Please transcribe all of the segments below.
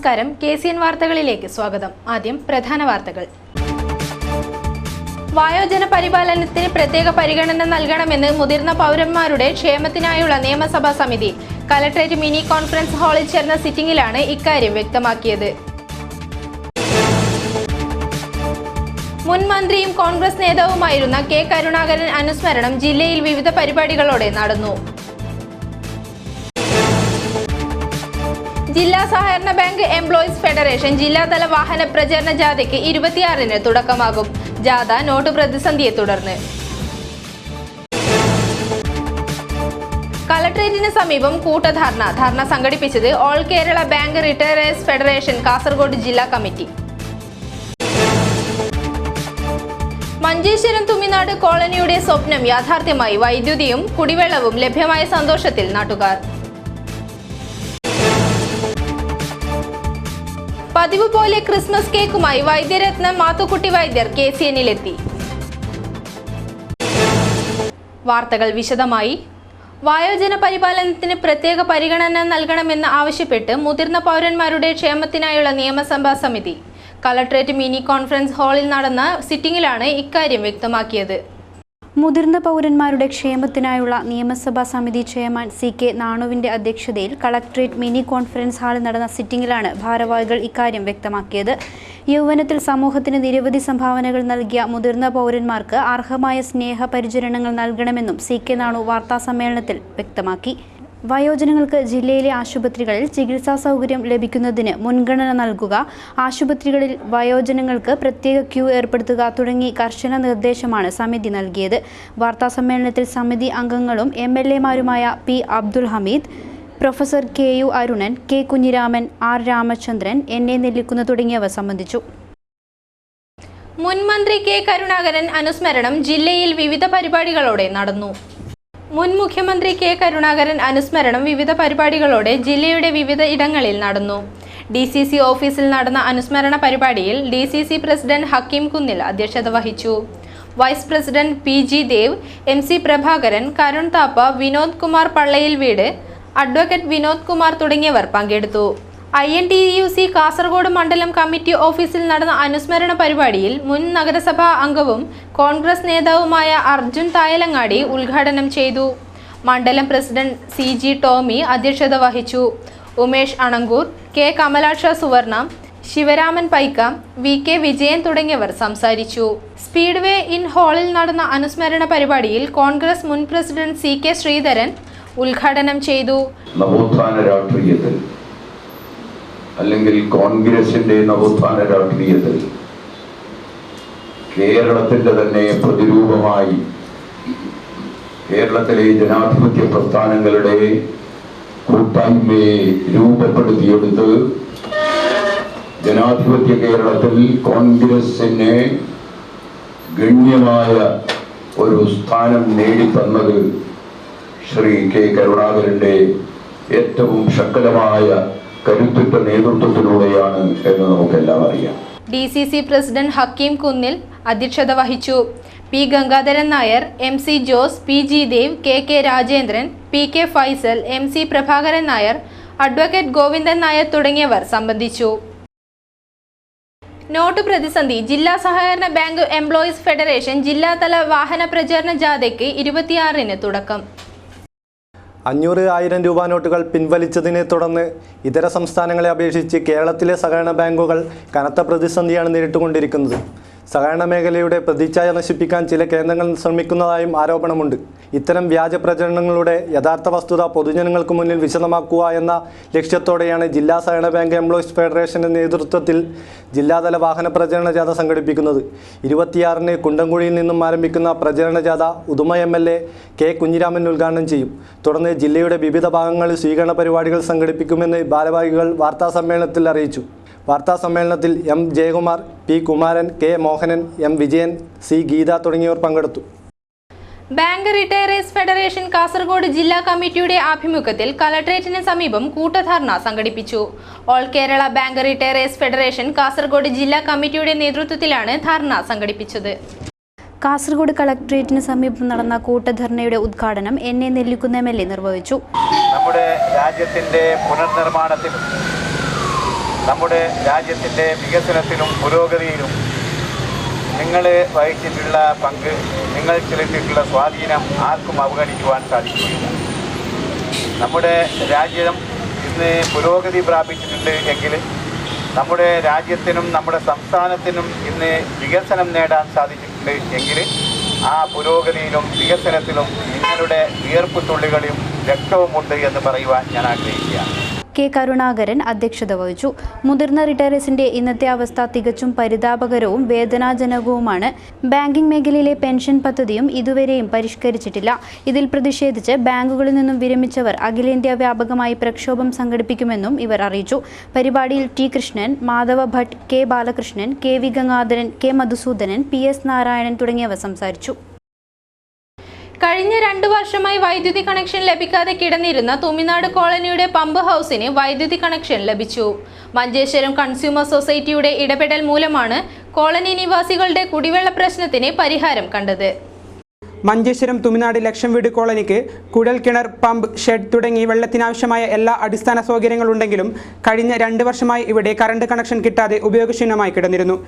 നമസ്കാരം. KCN വാർത്തകളിലേക്ക് സ്വാഗതം. ആദ്യം പ്രധാന വാർത്തകൾ. വയോജന പരിപാലനത്തിന് പ്രത്യേക പരിഗണന നൽകണമെന്ന് മുതിർന്ന പൗരന്മാരുടെ ക്ഷേമത്തിനായുള്ള നിയമസഭാ സമിതി കലക്ടറേറ്റ് മിനി കോൺഫറൻസ് ഹാളിൽ ചേർന്ന സിറ്റിംഗിലാണ് ഇക്കാര്യം വ്യക്തമാക്കിയത്. മുൻ മന്ത്രിയും കോൺഗ്രസ് നേതാവുമായിരുന്ന കെ കരുണാകരൻ അനുസ്മരണം ജില്ലയിൽ വിവിധ പരിപാടികളോടെ നടന്നു. ജില്ലാ സഹകരണ ബാങ്ക് എംപ്ലോയീസ് ഫെഡറേഷൻ ജില്ലാതല വാഹന പ്രചരണ ജാഥയ്ക്ക് 26-ന് തുടക്കമാകും. ജാഥ നോട്ട് പ്രതിസന്ധിയെ തുടർന്ന്. കളക്ടറേറ്റിന് സമീപം ധർണ സംഘടിപ്പിച്ചത് all Kerala bank retirees federation Kasaragod ജില്ലാ കമ്മിറ്റി. മഞ്ചേശ്വരം തുമ്മിനാട് കോളനിയുടെ സ്വപ്നം യാഥാർത്ഥ്യമായി. വൈദ്യുതിയും കുടിവെള്ളവും ലഭ്യമായ സന്തോഷത്തിൽ നാട്ടുകാർ. പതിവ് പോലെ ക്രിസ്മസ് കേക്കുമായി വൈദ്യരത്നം മാത്തുക്കുട്ടി വൈദ്യർ KCNലെത്തി. വാർത്തകൾ വിശദമായി. വയോജന പരിപാലനത്തിന് പ്രത്യേക പരിഗണന നൽകണമെന്ന് ആവശ്യപ്പെട്ട് മുതിർന്ന പൗരന്മാരുടെ ക്ഷേമത്തിനായുള്ള നിയമസഭാ സമിതി കളക്ടറേറ്റ് മിനി കോൺഫറൻസ് ഹാളിൽ നടന്ന സിറ്റിംഗിലാണ് ഇക്കാര്യം വ്യക്തമാക്കിയത്. മുതിർന്ന പൗരന്മാരുടെ ക്ഷേമത്തിനായുള്ള നിയമസഭാ സമിതി ചെയർമാൻ CK നാണുവിന്റെ അധ്യക്ഷതയിൽ കളക്ടറേറ്റ് മിനി കോൺഫറൻസ് ഹാളിൽ നടന്ന സിറ്റിംഗിലാണ് ഭാരവാഹികൾ ഇക്കാര്യം വ്യക്തമാക്കിയത്. യൗവനത്തിൽ സമൂഹത്തിന് നിരവധി സംഭാവനകൾ നൽകിയ മുതിർന്ന പൗരന്മാർക്ക് അർഹമായ സ്നേഹ പരിചരണങ്ങൾ നൽകണമെന്നും CK നാണു വാർത്താസമ്മേളനത്തിൽ വ്യക്തമാക്കി. വയോജനങ്ങൾക്ക് ജില്ലയിലെ ആശുപത്രികളിൽ ചികിത്സാ സൗകര്യം ലഭിക്കുന്നതിന് മുൻഗണന നൽകുക, ആശുപത്രികളിൽ വയോജനങ്ങൾക്ക് പ്രത്യേക ക്യൂ ഏർപ്പെടുത്തുക തുടങ്ങി കർശന നിർദ്ദേശമാണ് സമിതി നൽകിയത്. വാർത്താസമ്മേളനത്തിൽ സമിതി അംഗങ്ങളും MLA-മാരുമായ P. Abdul Hameed, professor KU Arunan, K. Kunhiraman, R. Ramachandran, NA Nellikkunnu തുടങ്ങിയവർ സംബന്ധിച്ചു. മുൻ മന്ത്രി കെ കരുണാകരൻ അനുസ്മരണം ജില്ലയിൽ വിവിധ പരിപാടികളോടെ നടന്നു. മുൻ മുഖ്യമന്ത്രി കെ കരുണാകരൻ അനുസ്മരണം വിവിധ പരിപാടികളോടെ ജില്ലയുടെ വിവിധ ഇടങ്ങളിൽ നടന്നു. DCC ഓഫീസിൽ നടന്ന അനുസ്മരണ പരിപാടിയിൽ DCC പ്രസിഡന്റ് ഹക്കീം കുന്നിൽ അധ്യക്ഷത വഹിച്ചു. Vice president PG Dev, MC Prabhakaran, Karun Thapa, Vinod Kumar പള്ളയിൽ വീട്, അഡ്വക്കേറ്റ് വിനോദ് കുമാർ തുടങ്ങിയവർ പങ്കെടുത്തു. INTUC കാസർഗോഡ് മണ്ഡലം കമ്മിറ്റി ഓഫീസിൽ നടന്ന അനുസ്മരണ പരിപാടിയിൽ മുൻ നഗരസഭാ അംഗവും കോൺഗ്രസ് നേതാവുമായ അർജുൻ തായലങ്ങാടി ഉദ്ഘാടനം ചെയ്തു. മണ്ഡലം പ്രസിഡന്റ് CG ടോമി അധ്യക്ഷത വഹിച്ചു. ഉമേഷ് അണങ്കൂർ, K. കമലാക്ഷ സുവർണ, ശിവരാമൻ പൈക്ക, VK വിജയൻ തുടങ്ങിയവർ സംസാരിച്ചു. സ്പീഡ്വേ ഇൻ ഹാളിൽ നടന്ന അനുസ്മരണ പരിപാടിയിൽ കോൺഗ്രസ് മുൻ പ്രസിഡന്റ് CK ശ്രീധരൻ ഉദ്ഘാടനം ചെയ്തു. അല്ലെങ്കിൽ കോൺഗ്രസിന്റെ നവോത്ഥാന രാഷ്ട്രീയത്തിൽ കേരളത്തിന്റെ തന്നെ പ്രതിരൂപമായി കേരളത്തിലെ ജനാധിപത്യ പ്രസ്ഥാനങ്ങളുടെ കൂട്ടായ്മയെ രൂപപ്പെടുത്തിയെടുത്ത് ജനാധിപത്യ കേരളത്തിൽ കോൺഗ്രസിന് ഗണ്യമായ ഒരു സ്ഥാനം നേടിത്തന്നത് ശ്രീ K. കരുണാകരന്റെ ഏറ്റവും ശക്തമായ കരുത്തുറ്റ നേതൃത്വത്തിലൂടെയാണ് എന്ന് നമുക്കെല്ലാം അറിയാം. DCC പ്രസിഡന്റ് ഹക്കീം കുന്നിൽ അധ്യക്ഷത വഹിച്ചു. P. Gangadharan Nair, MC Jose, PG Dev, KK Rajendran, PK Faisal, MC Prabhakaran Nair, advocate Govindan Nair തുടങ്ങിയവർ സംബന്ധിച്ചു. നോട്ട് പ്രതിസന്ധി. ജില്ലാ സഹകരണ ബാങ്ക് എംപ്ലോയീസ് ഫെഡറേഷൻ ജില്ലാതല വാഹന പ്രചരണ ജാഥയ്ക്ക് 26-ന് തുടക്കം. 500,000 രൂപ നോട്ടുകൾ പിൻവലിച്ചതിനെ തുടർന്ന് ഇതര സംസ്ഥാനങ്ങളെ അപേക്ഷിച്ച് കേരളത്തിലെ സഹകരണ ബാങ്കുകൾ കനത്ത പ്രതിസന്ധിയാണ് നേരിട്ടുകൊണ്ടിരിക്കുന്നത്. സഹകരണ മേഖലയുടെ പ്രതിച്ഛായ നശിപ്പിക്കാൻ ചില കേന്ദ്രങ്ങൾ ശ്രമിക്കുന്നതായും ആരോപണമുണ്ട്. ഇത്തരം വ്യാജ പ്രചരണങ്ങളുടെ യഥാർത്ഥ വസ്തുത പൊതുജനങ്ങൾക്ക് മുന്നിൽ വിശദമാക്കുക എന്ന ലക്ഷ്യത്തോടെയാണ് ജില്ലാ സഹകരണ ബാങ്ക് എംപ്ലോയീസ് ഫെഡറേഷൻ്റെ നേതൃത്വത്തിൽ ജില്ലാതല വാഹന പ്രചരണ ജാഥ സംഘടിപ്പിക്കുന്നത്. 26-ന് കുണ്ടംകുഴിയിൽ നിന്നും ആരംഭിക്കുന്ന പ്രചരണ ജാഥ ഉദുമ MLA K. കുഞ്ഞിരാമൻ ഉദ്ഘാടനം ചെയ്യും. തുടർന്ന് ജില്ലയുടെ വിവിധ ഭാഗങ്ങളിൽ സ്വീകരണ പരിപാടികൾ സംഘടിപ്പിക്കുമെന്ന് ഭാരവാഹികൾ വാർത്താസമ്മേളനത്തിൽ അറിയിച്ചു. വാർത്താസമ്മേളനത്തിൽ M. Jayakumar, P. Kumaran, K. Mohanan, M. Vijayan, C. Geetha തുടങ്ങിയവർ പങ്കെടുത്തു. ബാങ്ക് റിട്ടയറേഴ്സ് ഫെഡറേഷൻ കാസർഗോഡ് ജില്ലാ കമ്മിറ്റിയുടെ ആഭിമുഖ്യത്തിൽ കളക്ടറേറ്റിന് സമീപം ധർണ സംഘടിപ്പിച്ചു. All Kerala bank retirees federation Kasaragod ജില്ലാ കമ്മിറ്റിയുടെ നേതൃത്വത്തിലാണ് ധർണ സംഘടിപ്പിച്ചത്. കാസർഗോഡ് കളക്ടറേറ്റിന് സമീപം നടന്ന കൂട്ടധർണയുടെ ഉദ്ഘാടനം NA നെല്ലിക്കുന്ന് MLA നിർവഹിച്ചു. നമ്മുടെ രാജ്യത്തിന്റെ പുനർനിർമ്മാണത്തിനും നമ്മുടെ രാജ്യത്തിൻ്റെ വികസനത്തിലും പുരോഗതിയിലും നിങ്ങൾ വഹിച്ചിട്ടുള്ള പങ്ക്, നിങ്ങൾ ചെലുത്തിയിട്ടുള്ള സ്വാധീനം ആർക്കും അവഗണിക്കുവാൻ സാധിക്കുകയില്ല. നമ്മുടെ രാജ്യം ഇന്ന് പുരോഗതി പ്രാപിച്ചിട്ടുണ്ട് എങ്കിൽ നമ്മുടെ രാജ്യത്തിനും നമ്മുടെ സംസ്ഥാനത്തിനും ഇന്ന് വികസനം നേടാൻ സാധിച്ചിട്ടുണ്ട് എങ്കിൽ ആ പുരോഗതിയിലും വികസനത്തിലും നിങ്ങളുടെ വിയർപ്പുത്തുള്ളികളും രക്തവുമുണ്ട് എന്ന് പറയുവാൻ ഞാൻ ആഗ്രഹിക്കുകയാണ്. കെ കരുണാകരൻ അധ്യക്ഷത വഹിച്ചു. മുതിർന്ന റിട്ടയറീസിന്റെ ഇന്നത്തെ അവസ്ഥ തികച്ചും പരിതാപകരവും വേദനാജനകവുമാണ്. ബാങ്കിംഗ് മേഖലയിലെ പെൻഷൻ പദ്ധതിയും ഇതുവരെയും പരിഷ്കരിച്ചിട്ടില്ല. ഇതിൽ പ്രതിഷേധിച്ച് ബാങ്കുകളിൽ നിന്നും വിരമിച്ചവർ അഖിലേന്ത്യാ വ്യാപകമായി പ്രക്ഷോഭം സംഘടിപ്പിക്കുമെന്നും ഇവർ അറിയിച്ചു. പരിപാടിയിൽ T Krishnan, Madhava Bhat, K Balakrishnan, K V Gangadharan, K Madhusudanan, P S Narayanan തുടങ്ങിയവർ സംസാരിച്ചു. കഴിഞ്ഞ 2 വർഷമായി വൈദ്യുതി കണക്ഷൻ ലഭിക്കാതെ കിടന്നിരുന്ന തുമിനാട് കോളനിയുടെ പമ്പ് ഹൗസിന് വൈദ്യുതി കണക്ഷൻ ലഭിച്ചു. മഞ്ചേശ്വരം കൺസ്യൂമർ സൊസൈറ്റിയുടെ ഇടപെടൽ മൂലമാണ് കോളനി നിവാസികളുടെ കുടിവെള്ള പ്രശ്നത്തിന് പരിഹാരം കണ്ടത്. മഞ്ചേശ്വരം തുമിനാട് ലക്ഷം വീട് കോളനിക്ക് കുഴൽ കിണർ, പമ്പ്, ഷെഡ് തുടങ്ങി വെള്ളത്തിനാവശ്യമായ എല്ലാ അടിസ്ഥാന സൗകര്യങ്ങളുണ്ടെങ്കിലും കഴിഞ്ഞ 2 വർഷമായി ഇവിടെ കറണ്ട് കണക്ഷൻ കിട്ടാതെ ഉപയോഗശൂന്യമായി കിടന്നിരുന്നു.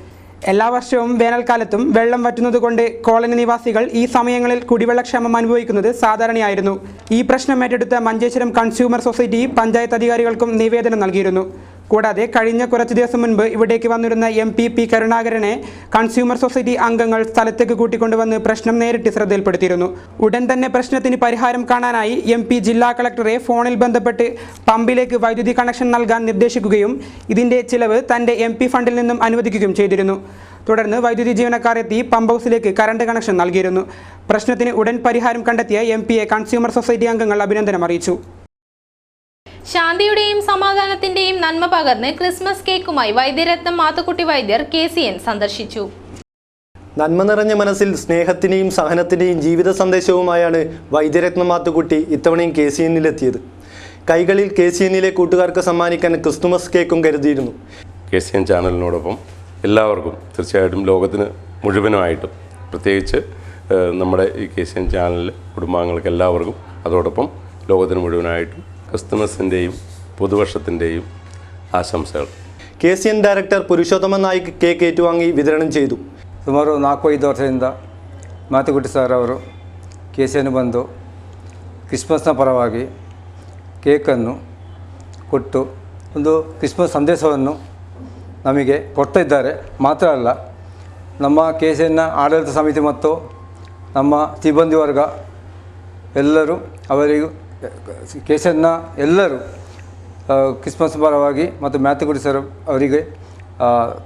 എല്ലാ വർഷവും വേനൽക്കാലത്തും വെള്ളം വറ്റുന്നതുകൊണ്ട് കോളനി നിവാസികൾ ഈ സമയങ്ങളിൽ കുടിവെള്ളക്ഷാമം അനുഭവിക്കുന്നത് സാധാരണയായിരുന്നു. ഈ പ്രശ്നം ഏറ്റെടുത്ത മഞ്ചേശ്വരം കൺസ്യൂമർ സൊസൈറ്റി പഞ്ചായത്ത് അധികാരികൾക്കും നിവേദനം നൽകിയിരുന്നു. കൂടാതെ കഴിഞ്ഞ കുറച്ച് ദിവസം മുൻപ് ഇവിടേക്ക് വന്നിരുന്ന MP പി കരുണാകരനെ കൺസ്യൂമർ സൊസൈറ്റി അംഗങ്ങൾ സ്ഥലത്തേക്ക് കൂട്ടിക്കൊണ്ടുവന്ന് പ്രശ്നം നേരിട്ട് ശ്രദ്ധയിൽപ്പെടുത്തിയിരുന്നു. ഉടൻ തന്നെ പ്രശ്നത്തിന് പരിഹാരം കാണാനായി MP ജില്ലാ കളക്ടറെ ഫോണിൽ ബന്ധപ്പെട്ട് പമ്പിലേക്ക് വൈദ്യുതി കണക്ഷൻ നൽകാൻ നിർദ്ദേശിക്കുകയും ഇതിൻ്റെ ചിലവ് തൻ്റെ MP ഫണ്ടിൽ നിന്നും അനുവദിക്കുകയും ചെയ്തിരുന്നു. തുടർന്ന് വൈദ്യുതി ജീവനക്കാർ എത്തി പമ്പ് ഹൗസിലേക്ക് കറണ്ട് കണക്ഷൻ നൽകിയിരുന്നു. പ്രശ്നത്തിന് ഉടൻ പരിഹാരം കണ്ടെത്തിയ MP യെ കൺസ്യൂമർ സൊസൈറ്റി അംഗങ്ങൾ അഭിനന്ദനം അറിയിച്ചു. ശാന്തിയുടെയും സമാധാനത്തിന്റെയും നന്മ പകർന്ന് ക്രിസ്മസ് കേക്കുമായി വൈദ്യരത്നം മാത്തുക്കുട്ടി വൈദ്യർ KCN സന്ദർശിച്ചു. നന്മ നിറഞ്ഞ മനസ്സിൽ സ്നേഹത്തിൻ്റെയും സഹനത്തിൻ്റെയും ജീവിത സന്ദേശവുമായാണ് വൈദ്യരത്നം മാത്തുക്കുട്ടി ഇത്തവണയും KCNിലെത്തിയത്. കൈകളിൽ KCNിലെ കൂട്ടുകാർക്ക് സമ്മാനിക്കാൻ ക്രിസ്തുമസ് കേക്കും കരുതിയിരുന്നു. KCN ചാനലിനോടൊപ്പം എല്ലാവർക്കും, തീർച്ചയായിട്ടും ലോകത്തിന് മുഴുവനുമായിട്ടും, പ്രത്യേകിച്ച് നമ്മുടെ ഈ KCN ചാനലിലെ കുടുംബാംഗങ്ങൾക്ക് എല്ലാവർക്കും, അതോടൊപ്പം ലോകത്തിന് മുഴുവനായിട്ടും ക്രിസ്തുമസിൻ്റെയും പുതുവർഷത്തിൻ്റെയും ಆಶಂಸೆಗಳು. KCN ಡೈರೆಕ್ಟರ್ ಪುರುಷೋತ್ತಮ ನಾಯ್ಕ್ ಕೇಕ್ ಏಟುವಾಂಗಿ ವಿತರಣೆ ചെയ്തു. ಸುಮಾರು 4-5 ವರ್ಷದಿಂದ ಮಾತುಕುಟ್ಟಿ ಸರ್ ಅವರು KCN ಬಂದು ಕ್ರಿಸ್ಮಸ್ನ ಪರವಾಗಿ ಕೇಕನ್ನು ಕೊಟ್ಟು ಒಂದು ಕ್ರಿಸ್ಮಸ್ ಸಂದೇಶವನ್ನು ನಮಗೆ ಕೊಡ್ತಾ ಇದ್ದಾರೆ. ಮಾತ್ರ ಅಲ್ಲ, ನಮ್ಮ KCN ಆಡಳಿತ ಸಮಿತಿ ಮತ್ತು ನಮ್ಮ ಸಿಬ್ಬಂದಿ ವರ್ಗ ಎಲ್ಲರೂ ಅವರಿಗೂ KCN ಎಲ್ಲರೂ ಕ್ರಿಸ್ಮಸ್ ಪರವಾಗಿ ಮತ್ತು ಮಾತುಕುಟ್ಟಿ ಸರ್ ಅವರಿಗೆ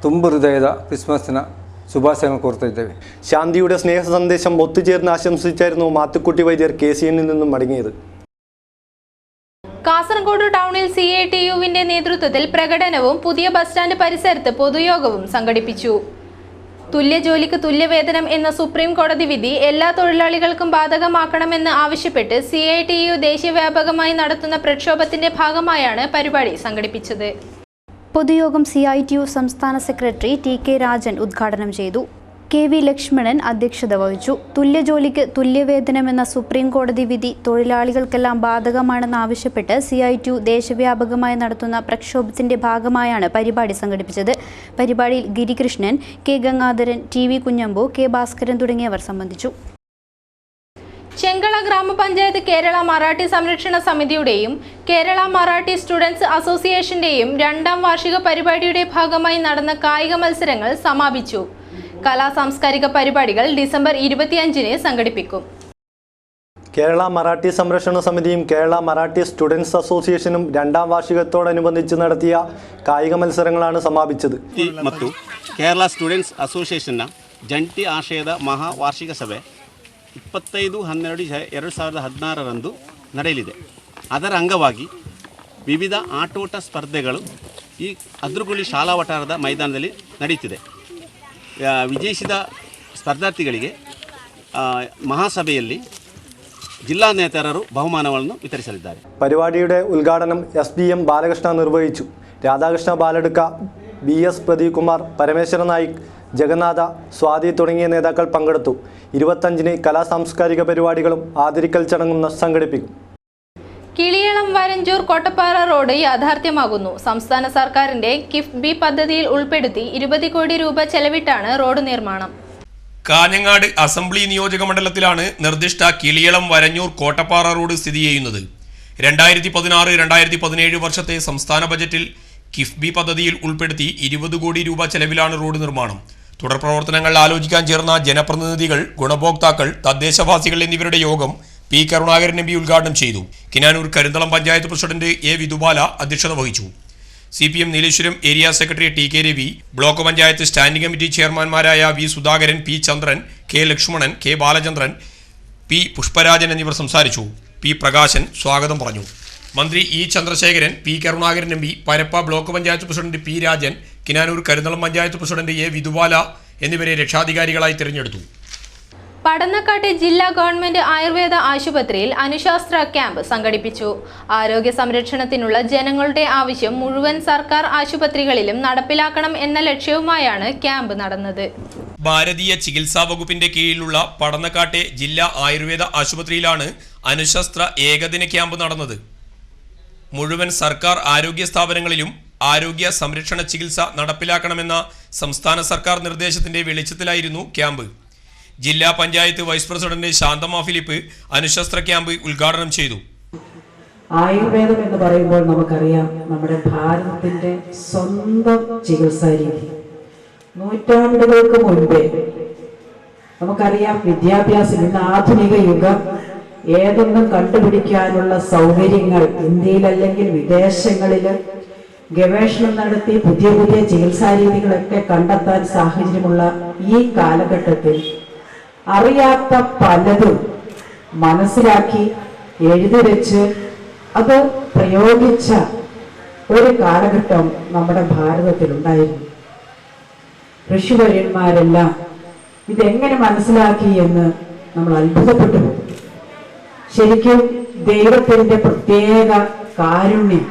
ತುಂಬ ಹೃದಯದ ಕ್ರಿಸ್ಮಸ್ನ ശുഭാശയങ്ങൾ കോർത്ത് ഇದ್ದೇವೆ. ശാന്തിയുടെ സ്നേഹ സന്ദേശം ഒത്തുചേർന്ന് ആശംസിച്ചായിരുന്നു മാത്തുക്കുട്ടി വൈദ്യർ KCNിൽ നിന്നും മടങ്ങിയത്. കാസർഗോഡ് ടൗണിൽ CITUവിന്റെ നേതൃത്വത്തിൽ പ്രകടനവും പുതിയ ബസ് സ്റ്റാൻഡ് പരിസരത്ത് പൊതുയോഗവും സംഘടിപ്പിച്ചു. തുല്യ ജോലിക്ക് തുല്യവേതനം എന്ന സുപ്രീം കോടതി വിധി എല്ലാ തൊഴിലാളികൾക്കും ബാധകമാക്കണമെന്ന് ആവശ്യപ്പെട്ട് CITU ദേശീയവ്യാപകമായി നടത്തുന്ന പ്രക്ഷോഭത്തിന്റെ ഭാഗമായാണ് പരിപാടി സംഘടിപ്പിച്ചത്. പൊതുയോഗം CITU സംസ്ഥാന സെക്രട്ടറി TK രാജൻ ഉദ്ഘാടനം ചെയ്തു. KV ലക്ഷ്മണൻ അധ്യക്ഷത വഹിച്ചു. തുല്യ ജോലിക്ക് തുല്യവേതനമെന്ന സുപ്രീം കോടതി വിധി തൊഴിലാളികൾക്കെല്ലാം ബാധകമാണെന്നാവശ്യപ്പെട്ട് CITU ദേശവ്യാപകമായി നടത്തുന്ന പ്രക്ഷോഭത്തിന്റെ ഭാഗമായാണ് പരിപാടി സംഘടിപ്പിച്ചത്. പരിപാടിയിൽ Girikrishnan, K Gangadharan, TV Kunhambu, K Bhaskaran തുടങ്ങിയവർ സംബന്ധിച്ചു. ചെങ്കള ഗ്രാമപഞ്ചായത്ത് കേരള മറാഠി സംരക്ഷണ സമിതിയുടെയും കേരള മറാഠി സ്റ്റുഡൻസ് അസോസിയേഷന്റെയും 2ാം വാർഷിക പരിപാടിയുടെ ഭാഗമായി നടന്ന കായിക മത്സരങ്ങൾ സമാപിച്ചു. കലാ സാംസ്കാരിക പരിപാടികൾ ഡിസംബർ 25-ന് സംഘടിപ്പിക്കും. കേരള മറാഠി സംരക്ഷണ സമിതിയും കേരള മറാഠി സ്റ്റുഡൻസ് അസോസിയേഷനും 2ാം വാർഷികത്തോടനുബന്ധിച്ച് നടത്തിയ കായിക ಮತ್ಸರಗಳಾണ് ಸಮಾಪಿಸಿತು. ಮತ್ತು ಕೇರಳ ಸ್ಟೂಡೆಂಟ್ಸ್ ಅಸೋಸಿಯೇಷನ್ನ ಜಂಟಿ ಆಶಯದ ಮಹಾವಾರ್ಷಿಕ ಸಭೆ 25/12/2016 ನಡೆಯಲಿದೆ. ಅದರ ಅಂಗವಾಗಿ ವಿವಿಧ ಆಟೋಟ ಸ್ಪರ್ಧೆಗಳು ಈ ಅದ್ರುಗುಳಿ ಶಾಲಾ ವಠಾರದ ಮೈದಾನದಲ್ಲಿ ನಡೆಯುತ್ತಿದೆ. ವಿಜಯಿಸಿದ ಸ್ಪರ್ಧಾರ್ಥಿಗಳಿಗೆ ಮಹಾಸಭೆಯಲ್ಲಿ ജില്ലാ നേതാക്കൾ ബഹുമാനಗಳನ್ನು വിതരിച്ചലിದ್ದಾರೆ. പരിപാടിയുടെ ഉദ്ഘാടനം SDM ബാലകൃഷ്ണ നിർവഹിച്ചു. രാധാകൃഷ്ണ ബാലടുക്ക, BS പ്രദീപ് കുമാർ, പരമേശ്വര നായിക്, ജഗന്നാഥ, സ്വാതി തുടങ്ങിയ നേതാക്കൾ പങ്കെടുത്തു. 25-ന് കലാ സാംസ്കാരിക പരിപാടികളും ആദരിക്കൽ ചടങ്ങും സംഘടിപ്പിക്കും. കിളിയളം വരഞ്ചൂർ കോട്ടപ്പാറ റോഡ് യാഥാർത്ഥ്യമാകുന്നു. സംസ്ഥാന സർക്കാരിന്റെ കിഫ്ബി പദ്ധതിയിൽ ഉൾപ്പെടുത്തി 20 കോടി രൂപ ചെലവിട്ടാണ് റോഡ് നിർമ്മാണം. കാഞ്ഞങ്ങാട് അസംബ്ലി നിയോജക മണ്ഡലത്തിലാണ് നിർദ്ദിഷ്ട കിളിയളം വരഞ്ഞൂർ കോട്ടപ്പാറ റോഡ് സ്ഥിതി ചെയ്യുന്നത്. 2016-2017 വർഷത്തെ സംസ്ഥാന ബജറ്റിൽ കിഫ്ബി പദ്ധതിയിൽ ഉൾപ്പെടുത്തി 20 കോടി രൂപ ചെലവിലാണ് റോഡ് നിർമ്മാണം. തുടർ പ്രവർത്തനങ്ങൾ ആലോചിക്കാൻ ചേർന്ന ജനപ്രതിനിധികൾ, ഗുണഭോക്താക്കൾ, തദ്ദേശവാസികൾ എന്നിവരുടെ യോഗം പി കരുണാകരൻ എം പി ഉദ്ഘാടനം ചെയ്തു. കിനാനൂർ കരിന്തളം പഞ്ചായത്ത് പ്രസിഡന്റ് എ വിധുബാല അധ്യക്ഷത വഹിച്ചു. CPM Nileshwaram area secretary T K. Ravi, block panchayat standing committee ചെയർമാൻമാരായ V. Sudhakaran, P. Chandran, K. Lakshmanan, K. Balachandran, P. Pushparajan എന്നിവർ സംസാരിച്ചു. പി. പ്രകാശൻ സ്വാഗതം പറഞ്ഞു. മന്ത്രി E. Chandrasekharan, P. Karunakaran M P, Parappa block panchayat president P. Rajan, Kinanur Karinthalam panchayat president A. Vidhubala എന്നിവരെ രക്ഷാധികാരികളായി തിരഞ്ഞെടുത്തു. പടന്നക്കാട്ടെ ജില്ലാ ഗവൺമെന്റ് ആയുർവേദ ആശുപത്രിയിൽ അനുശാസ്ത്ര ക്യാമ്പ് സംഘടിപ്പിച്ചു. ആരോഗ്യ സംരക്ഷണത്തിനുള്ള ജനങ്ങളുടെ ആവശ്യം മുഴുവൻ സർക്കാർ ആശുപത്രികളിലും നടപ്പിലാക്കണം എന്ന ലക്ഷ്യവുമായാണ് ക്യാമ്പ് നടന്നത്. ഭാരതീയ ചികിത്സാ വകുപ്പിന്റെ കീഴിലുള്ള പടന്നക്കാട്ടെ ജില്ലാ ആയുർവേദ ആശുപത്രിയിലാണ് അനുശസ്ത്ര ഏകദിന ക്യാമ്പ് നടന്നത്. മുഴുവൻ സർക്കാർ ആരോഗ്യ സ്ഥാപനങ്ങളിലും ആരോഗ്യ സംരക്ഷണ ചികിത്സ നടപ്പിലാക്കണമെന്ന സംസ്ഥാന സർക്കാർ നിർദ്ദേശത്തിന്റെ വെളിച്ചത്തിലായിരുന്നു ക്യാമ്പ്. ജില്ലാ panchayat vice president Shanthamma Philip അനുശസ്ത്ര ക്യാമ്പ് ഉദ്ഘാടനം ചെയ്തു. ആയുർവേദം എന്ന് പറയുമ്പോൾ നമുക്കറിയാം, നമ്മുടെ ഭാരതത്തിന്റെ സ്വന്തം ചികിത്സാ രീതി. നൂറ്റാണ്ടുകൾക്ക് മുൻപേ നമുക്കറിയാം, വിദ്യാഭ്യാസം, ഇന്ന് ആധുനിക യുഗം, ഏതൊന്നും കണ്ടുപിടിക്കാനുള്ള സൗകര്യങ്ങൾ ഇന്ത്യയിലല്ലെങ്കിൽ വിദേശങ്ങളിൽ ഗവേഷണം നടത്തി പുതിയ പുതിയ ചികിത്സാ രീതികളൊക്കെ കണ്ടെത്താൻ സാഹചര്യമുള്ള ഈ കാലഘട്ടത്തിൽ അറിയാത്ത പലതും മനസ്സിലാക്കി എഴുതി വെച്ച് അത് പ്രയോഗിച്ച ഒരു കാലഘട്ടം നമ്മുടെ ഭാരതത്തിലുണ്ടായിരുന്നു. ഋഷിവര്യന്മാരെല്ലാം ഇതെങ്ങനെ മനസ്സിലാക്കി എന്ന് നമ്മൾ അത്ഭുതപ്പെട്ടു. ശരിക്കും ദൈവത്തിന്റെ പ്രത്യേക കാരുണ്യം.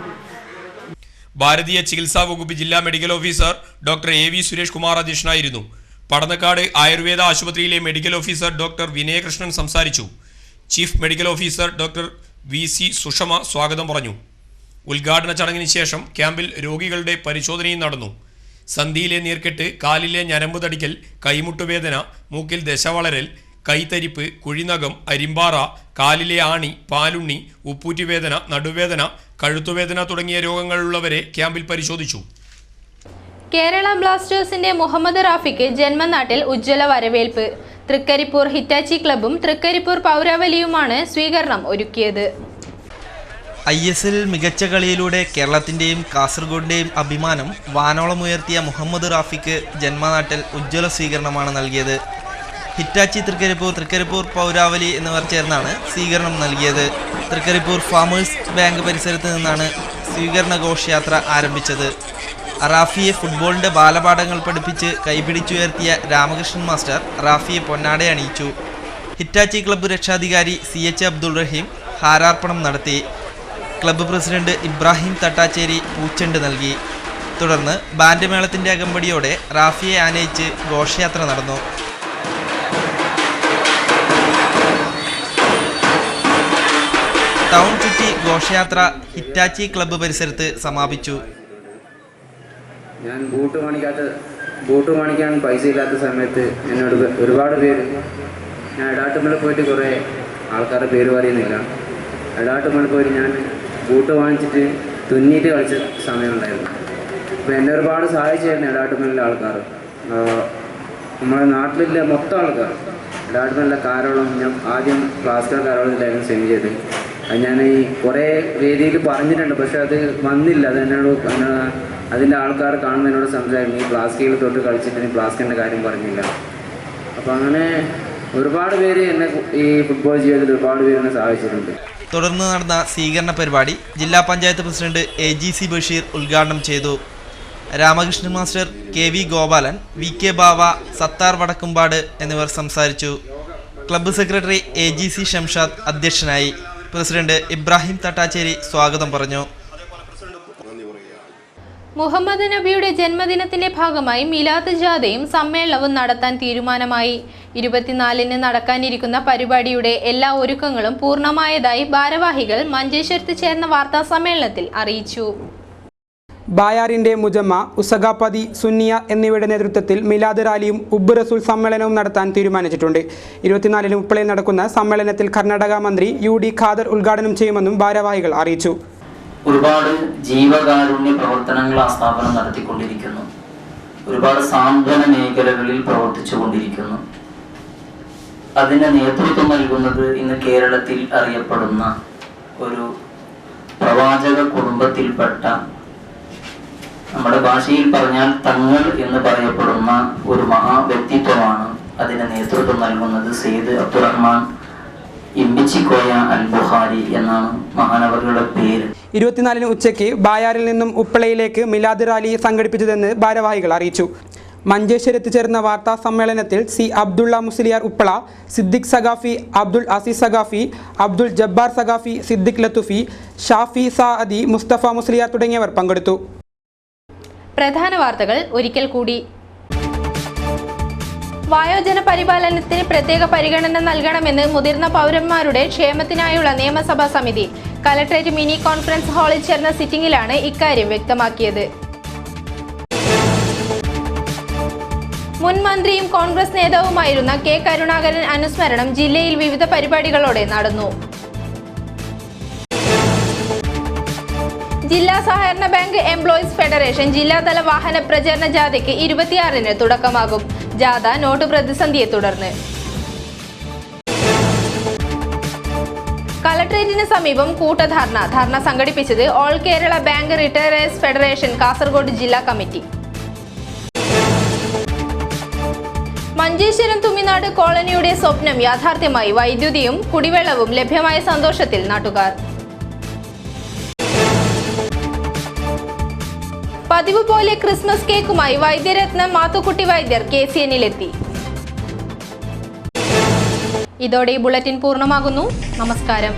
ഭാരതീയ ചികിത്സാ വകുപ്പ് ജില്ലാ medical officer doctor A. V. Suresh Kumar അധ്യക്ഷനായിരുന്നു. പടന്നക്കാട് ആയുർവേദ ആശുപത്രിയിലെ മെഡിക്കൽ ഓഫീസർ ഡോക്ടർ വിനയകൃഷ്ണൻ സംസാരിച്ചു. Chief medical officer doctor V. C. Sushama സ്വാഗതം പറഞ്ഞു. ഉദ്ഘാടന ചടങ്ങിന് ശേഷം ക്യാമ്പിൽ രോഗികളുടെ പരിശോധനയും നടന്നു. സന്ധിയിലെ നീർക്കെട്ട്, കാലിലെ ഞരമ്പ് തടിക്കൽ, കൈമുട്ടുവേദന, മൂക്കിൽ ദശവളരൽ, കൈത്തരിപ്പ്, കുഴിനകം, അരിമ്പാറ, കാലിലെ ആണി, പാലുണ്ണി, ഉപ്പൂറ്റുവേദന, നടുവേദന, കഴുത്തുവേദന തുടങ്ങിയ രോഗങ്ങളുള്ളവരെ ക്യാമ്പിൽ പരിശോധിച്ചു. കേരള ബ്ലാസ്റ്റേഴ്സിന്റെ മുഹമ്മദ് റാഫിക്ക് ജന്മനാട്ടിൽ ഉജ്ജ്വല വരവേൽപ്പ്. തൃക്കരിപ്പൂർ ഹിറ്റാച്ചി ക്ലബ്ബും തൃക്കരിപ്പൂർ പൗരാവലിയുമാണ് സ്വീകരണം ഒരുക്കിയത്. ISL മികച്ച കളിയിലൂടെ കേരളത്തിന്റെയും കാസർഗോഡിന്റെയും അഭിമാനം വാനോളമുയർത്തിയ മുഹമ്മദ് റാഫിക്ക് ജന്മനാട്ടിൽ ഉജ്ജ്വല സ്വീകരണമാണ് നൽകിയത്. ഹിറ്റാച്ചി തൃക്കരിപ്പൂർ പൗരാവലി എന്നിവർ ചേർന്നാണ് സ്വീകരണം നൽകിയത്. തൃക്കരിപ്പൂർ ഫാമേഴ്സ് ബാങ്ക് പരിസരത്ത് നിന്നാണ് സ്വീകരണ ഘോഷയാത്ര ആരംഭിച്ചത്. റാഫിയെ ഫുട്ബോളിന്റെ ബാലപാഠങ്ങൾ പഠിപ്പിച്ച് കൈപിടിച്ചുയർത്തിയ രാമകൃഷ്ണൻ മാസ്റ്റർ റാഫിയെ പൊന്നാട അണിയിച്ചു. ഹിറ്റാച്ചി ക്ലബ്ബ് രക്ഷാധികാരി CH അബ്ദുൾ റഹീം ഹാരാർപ്പണം നടത്തി. ക്ലബ്ബ് പ്രസിഡന്റ് ഇബ്രാഹിം തട്ടാച്ചേരി പൂച്ചെണ്ട് നൽകി. തുടർന്ന് ബാൻഡ് മേളത്തിന്റെ അകമ്പടിയോടെ റാഫിയെ ആനയിച്ച് ഘോഷയാത്ര നടന്നു. ടൗൺ ചുറ്റി ഘോഷയാത്ര ഹിറ്റാച്ചി ക്ലബ്ബ് പരിസരത്ത് സമാപിച്ചു. ഞാൻ ബൂട്ട് വാങ്ങിക്കാൻ പൈസ ഇല്ലാത്ത സമയത്ത് എന്നോട് ഒരുപാട് പേര്, ഞാൻ എടാട്ടുമല പോയിട്ട് കുറേ ആൾക്കാരുടെ പേര് പറയുന്നില്ല, എടാട്ടുമല പോയിട്ട് ഞാൻ ബൂട്ട് വാങ്ങിച്ചിട്ട് തുന്നിയിട്ട് കളിച്ച സമയമുണ്ടായിരുന്നു. അപ്പോൾ എന്നെ ഒരുപാട് സഹായിച്ചായിരുന്നു എടാട്ടുമലിലെ ആൾക്കാർ, നമ്മുടെ നാട്ടിലെ മൊത്തം ആൾക്കാർ. എടാട്ടുമലിലെ കാരോളം ഞാൻ ആദ്യം ക്ലാസ്സിലെ കാരോളത്തിലായിരുന്നു സെൻഡ് ചെയ്ത്. അത് ഞാൻ ഈ കുറേ വേദിയിൽ പറഞ്ഞിട്ടുണ്ട്, പക്ഷെ അത് വന്നില്ല. അത് എന്നോട് അതിൻ്റെ ആൾക്കാർ കാണുമ്പോൾ എന്നോട് സംസാരിക്കും, ഈ പ്ലാസ്റ്റിക്കിൽ തൊട്ട് കളിച്ചിട്ട് നീ പ്ലാസ്റ്റിക്കിൻ്റെ കാര്യം പറഞ്ഞില്ല. അപ്പോൾ അങ്ങനെ ഒരുപാട് പേര് എന്നെ ഈ ഫുട്ബോൾ ജീവിതത്തിൽ ഒരുപാട് പേര് എന്നെ സഹായിച്ചിട്ടുണ്ട്. തുടർന്ന് നടന്ന സ്വീകരണ പരിപാടി ജില്ലാ പഞ്ചായത്ത് പ്രസിഡന്റ് AGC ബഷീർ ഉദ്ഘാടനം ചെയ്തു. Ramakrishnan master, KV Gopalan, VK ബാവ, സത്താർ വടക്കുംപാട് എന്നിവർ സംസാരിച്ചു. ക്ലബ്ബ് സെക്രട്ടറി AGC ഷംഷാദ് അധ്യക്ഷനായി. പ്രസിഡന്റ് ഇബ്രാഹിം തട്ടാച്ചേരി സ്വാഗതം പറഞ്ഞു. മുഹമ്മദ് നബിയുടെ ജന്മദിനത്തിന്റെ ഭാഗമായി മിലാദ് ജാഥയും സമ്മേളനവും നടത്താൻ തീരുമാനമായി. 24-ന് നടക്കാനിരിക്കുന്ന പരിപാടിയുടെ എല്ലാ ഒരുക്കങ്ങളും പൂർണ്ണമായതായി ഭാരവാഹികൾ മഞ്ചേശ്വരത്ത് ചേർന്ന വാർത്താ സമ്മേളനത്തിൽ അറിയിച്ചു. ബായാറിന്റെ മുജമ്മ, ഉസഗാപതി, സുന്നിയ എന്നിവയുടെ നേതൃത്വത്തിൽ മിലാദ് റാലിയും ഉബ്ബ് റസൂൽ സമ്മേളനവും നടത്താൻ തീരുമാനിച്ചിട്ടുണ്ട്. 24-ന് ഉപ്പളയിൽ നടക്കുന്ന സമ്മേളനത്തിൽ കർണാടക മന്ത്രി UD ഖാദർ ഉദ്ഘാടനം ചെയ്യുമെന്നും ഭാരവാഹികൾ അറിയിച്ചു. ഒരുപാട് ജീവകാരുണ്യ പ്രവർത്തനങ്ങൾ ആ സ്ഥാപനം നടത്തിക്കൊണ്ടിരിക്കുന്നു. ഒരുപാട് സാന്ത്വന മേഖലകളിൽ പ്രവർത്തിച്ചു കൊണ്ടിരിക്കുന്നു. അതിന് നേതൃത്വം നൽകുന്നത് ഇന്ന് കേരളത്തിൽ അറിയപ്പെടുന്ന ഒരു പ്രവാചക കുടുംബത്തിൽപ്പെട്ട, നമ്മുടെ ഭാഷയിൽ പറഞ്ഞാൽ തങ്ങൾ എന്ന് പറയപ്പെടുന്ന ഒരു മഹാവ്യക്തിത്വമാണ്. അതിന് നേതൃത്വം നൽകുന്നത് സെയ്ദ് അബ്ദുറഹ്മാൻ ഇമ്പിച്ചിക്കോയ അൽ ബുഖാരി എന്നാണ് മഹാനവറുടെ പേര്. 24-ന് ഉച്ചയ്ക്ക് ബായാറിൽ നിന്നും ഉപ്പളയിലേക്ക് മിലാദ് റാലി സംഘടിപ്പിച്ചതെന്ന് ഭാരവാഹികൾ അറിയിച്ചു. മഞ്ചേശ്വരത്ത് ചേർന്ന വാർത്താ സമ്മേളനത്തിൽ സി അബ്ദുള്ള മുസ്ലിയാർ ഉപ്പള, സിദ്ദിഖ് സഖാഫി, അബ്ദുൾ അസീസ് സഖാഫി, അബ്ദുൾ ജബ്ബാർ സഖാഫി, സിദ്ദിഖ് ലത്തുഫി, ഷാഫി സാഅദി, മുസ്തഫ മുസ്ലിയാർ തുടങ്ങിയവർ പങ്കെടുത്തു. പ്രധാന വാർത്തകൾ ഒരിക്കൽ കൂടി. വയോജന പരിപാലനത്തിന് പ്രത്യേക പരിഗണന നൽകണമെന്ന് മുതിർന്ന പൗരന്മാരുടെ ക്ഷേമത്തിനായുള്ള നിയമസഭാ സമിതി കലക്ട്രേറ്റ് മിനി കോൺഫറൻസ് ഹാളിൽ ചേർന്ന സിറ്റിംഗിലാണ് ഇക്കാര്യം വ്യക്തമാക്കിയത്. മുൻ മന്ത്രിയും കോൺഗ്രസ് നേതാവുമായിരുന്ന കെ കരുണാകരൻ അനുസ്മരണം ജില്ലയിൽ വിവിധ പരിപാടികളോടെ നടന്നു. ജില്ലാ സഹകരണ ബാങ്ക് എംപ്ലോയീസ് ഫെഡറേഷൻ ജില്ലാതല വാഹന പ്രചരണ ജാഥയ്ക്ക് 26-ന് തുടക്കമാകും. ജാഥ നോട്ട് പ്രതിസന്ധിയെ തുടർന്ന് കളക്ട്രേറ്റിന് സമീപം ധർണ സംഘടിപ്പിച്ചത് all Kerala bank retirees federation Kasaragod ജില്ലാ കമ്മിറ്റി. മഞ്ചേശ്വരം തുമിനാട് കോളനിയുടെ സ്വപ്നം യാഥാർത്ഥ്യമായി. വൈദ്യുതിയും കുടിവെള്ളവും ലഭ്യമായ സന്തോഷത്തിൽ നാട്ടുകാർ. പതിവ് പോലെ ക്രിസ്മസ് കേക്കുമായി വൈദ്യരത്നം മാത്തുക്കുട്ടി വൈദ്യർ KCN-ലെത്തി. ഇതോടെ ഈ ബുള്ളറ്റിൻ പൂർണ്ണമാകുന്നു. നമസ്കാരം.